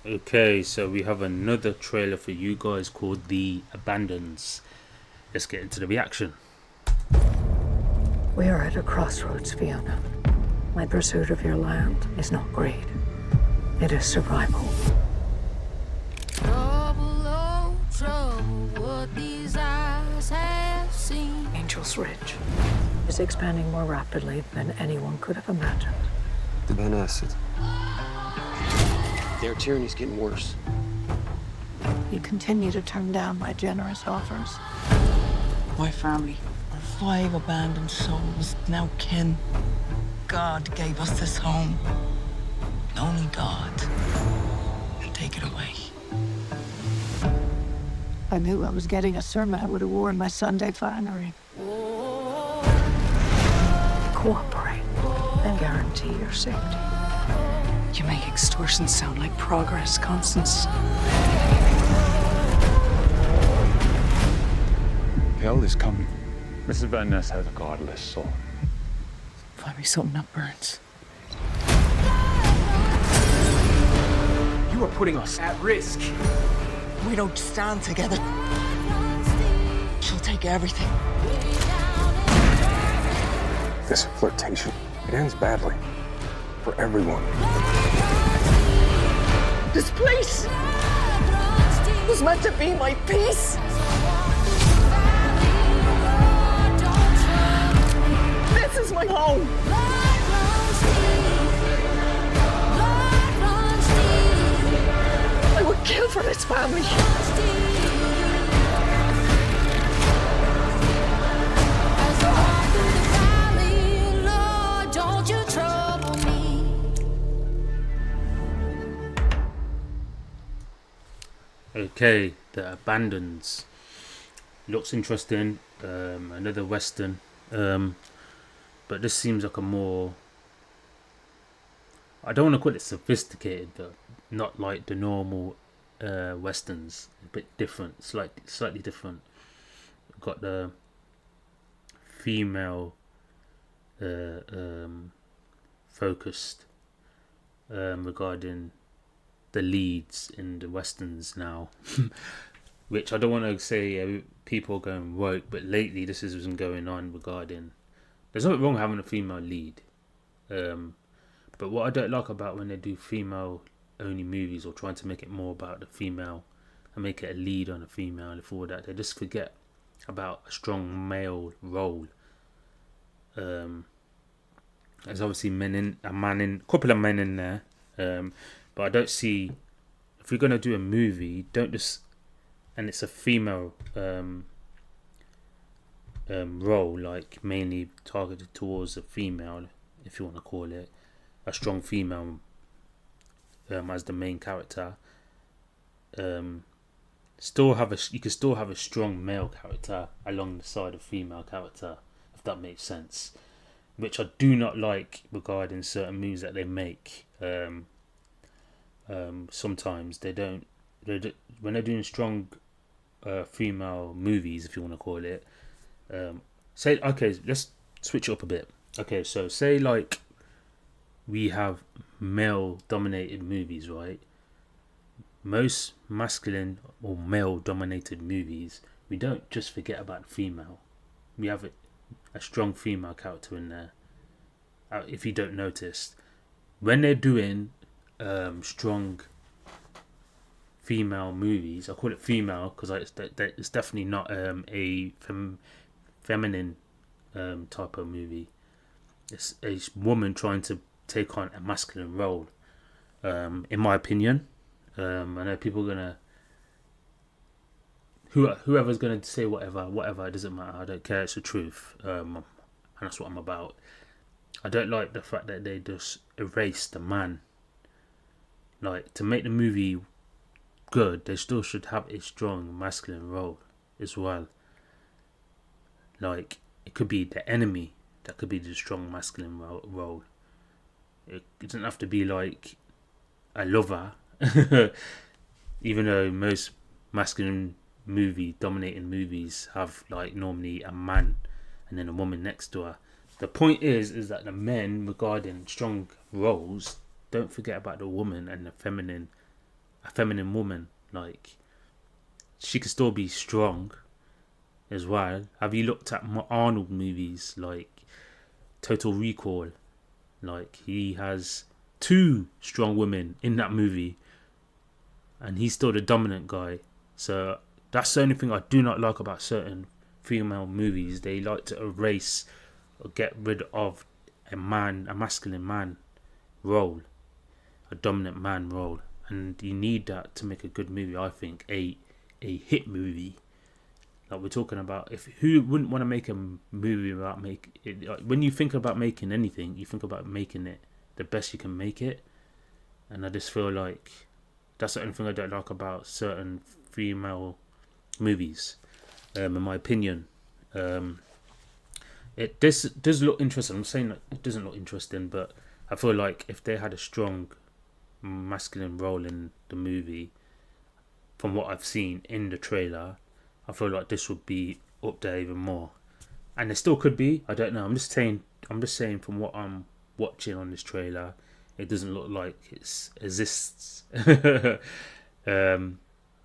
Okay, so we have another trailer for you guys called The Abandons. Let's get into the reaction. We are at a crossroads, Fiona. My pursuit of your land is not greed. It is survival. Trouble, oh, trouble, what these eyes have seen. Angel's Ridge is expanding more rapidly than anyone could have imagined. The binge-worthy. Their tyranny's getting worse. You continue to turn down my generous offers. My family are 5 abandoned souls, now kin. God gave us this home. Only God can take it away. I knew I was getting a sermon I would have worn my Sunday finery. Cooperate and guarantee your safety. You make extortion sound like progress, Constance. Hell is coming. Mrs. Van Ness has a godless soul. Find me something that burns. You are putting us at risk. We don't stand together. She'll take everything. This flirtation, it ends badly. For everyone. This place was meant to be my peace. This is my home. I would kill for this family. Okay, The Abandons. Looks interesting. Another Western. But this seems like a more... I don't want to call it sophisticated, but not like the normal Westerns. A bit different, slightly different. Got the female focused regarding the leads in the westerns now, which I don't want to say people are going woke, but lately this has been going on regarding. There's nothing wrong having a female lead, but what I don't like about when they do female only movies or trying to make it more about the female and make it a lead on a female and all that, they just forget about a strong male role. There's obviously a couple of men in there. But I don't see, if you're going to do a movie, don't just, and it's a female role, like mainly targeted towards a female, if you want to call it, a strong female as the main character. You can still have a strong male character along the side of female character, if that makes sense. Which I do not like regarding certain movies that they make. Sometimes they don't. When they're doing strong female movies, if you want to call it. Say okay, let's switch it up a bit. Okay, so say like we have male-dominated movies, right? Most masculine or male-dominated movies, we don't just forget about the female. We have a strong female character in there. If you don't notice, when they're doing strong female movies, I call it female because it's definitely not a feminine type of movie. It's a woman trying to take on a masculine role. In my opinion, I know people are gonna. Whoever's gonna say whatever, it doesn't matter. I don't care. It's the truth, and that's what I'm about. I don't like the fact that they just erase the man. Like, to make the movie good, they still should have a strong masculine role as well. Like, it could be the enemy that could be the strong masculine role. It doesn't have to be like a lover, even though most masculine dominating movies have like normally a man and then a woman next to her. The point is that the men regarding strong roles, don't forget about the woman and the feminine a feminine woman. Like, she could still be strong as well. Have you looked at Arnold movies like Total Recall? Like, he has 2 strong women in that movie, and he's still the dominant guy. So that's the only thing I do not like about certain female movies. They like to erase or get rid of a masculine man role, a dominant man role, and you need that to make a good movie. I think a hit movie. Like, we're talking about, if who wouldn't want to make a movie about when you think about making anything, you think about making it the best you can make it. And I just feel like that's the only thing I don't like about certain female movies, in my opinion. It does look interesting. I'm saying that it doesn't look interesting, but I feel like if they had a strong masculine role in the movie, from what I've seen in the trailer, I feel like this would be up there even more. And it still could be. I don't know. I'm just saying from what I'm watching on this trailer, it doesn't look like it exists.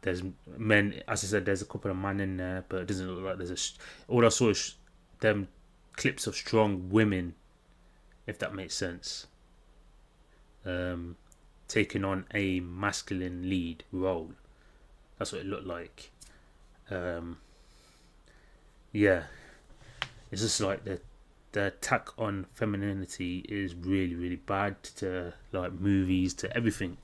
There's men, as I said, there's a couple of men in there, but it doesn't look like there's all I saw is them clips of strong women, if that makes sense, taking on a masculine lead role. That's what it looked like. Yeah, it's just like the attack on femininity is really, really bad, to like movies, to everything.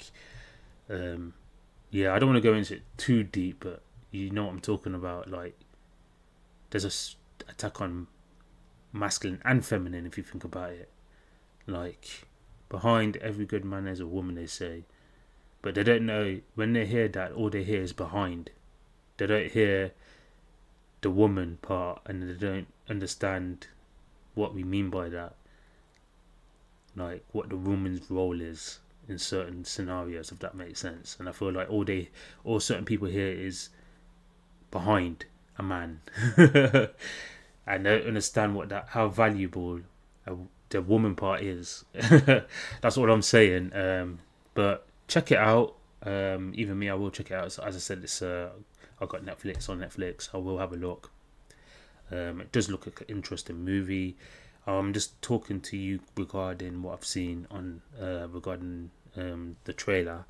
Yeah, I don't want to go into it too deep, but you know what I'm talking about. Like, there's a attack on masculine and feminine, if you think about it. Like, behind every good man there's a woman, they say, but they don't know, when they hear that, all they hear is behind. They don't hear the woman part, and they don't understand what we mean by that. Like, what the woman's role is in certain scenarios, if that makes sense. And I feel like all certain people here is behind a man, and they don't understand how valuable the woman part is. That's what I'm saying. But check it out. Even me, I will check it out. So, as I said, it's I got Netflix on Netflix. I will have a look. It does look like an interesting movie. I'm just talking to you regarding what I've seen on regarding the trailer.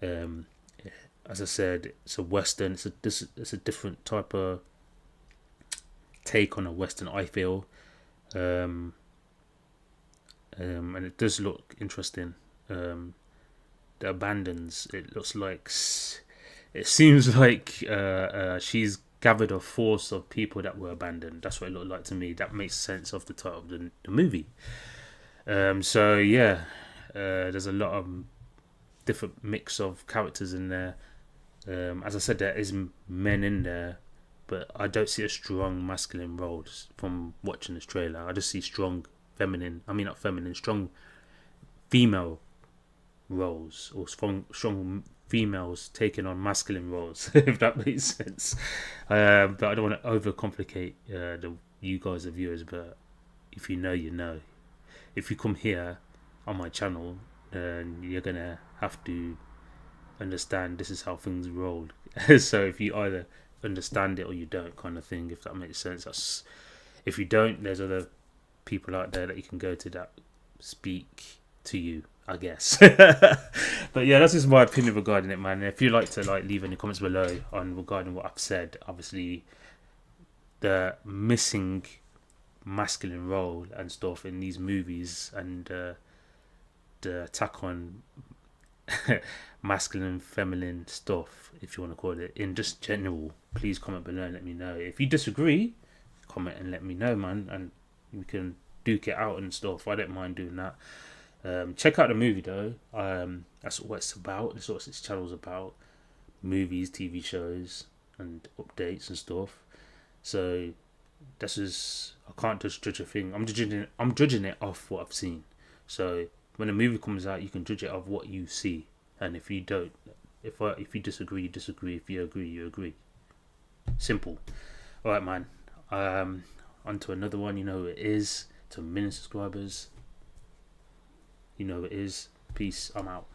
As I said, it's a western. It's a different type of take on a western, I feel, and it does look interesting. The abandons. It looks like. It seems like she's gathered a force of people that were abandoned. That's what it looked like to me. That makes sense of the title of the movie. So yeah, there's a lot of different mix of characters in there. As I said, there is men in there, but I don't see a strong masculine role from watching this trailer. I just see strong strong female roles, or strong females taking on masculine roles, if that makes sense. But I don't want to overcomplicate you guys, the viewers. But if you know, you know. If you come here on my channel, then you're gonna have to understand this is how things roll. So if you either understand it or you don't, kind of thing, if that makes sense. If you don't, there's other people out there that you can go to that speak to you, I guess. But yeah, that's just my opinion regarding it, man. If you'd like to leave any comments below on regarding what I've said, obviously the missing masculine role and stuff in these movies, and the attack on masculine, feminine stuff, if you want to call it, in just general, please comment below and let me know. If you disagree, comment and let me know, man, and we can duke it out and stuff. I don't mind doing that. Check out the movie though. That's what it's about. That's what this channel's about: movies, TV shows, and updates and stuff. So this is, I can't just judge a thing. I'm judging it off what I've seen. So when a movie comes out, you can judge it off what you see. And if you don't, if you disagree, you disagree. If you agree, you agree. Simple. All right, man. On to another one. You know who it is. To 1 million subscribers. You know who it is. Peace. I'm out.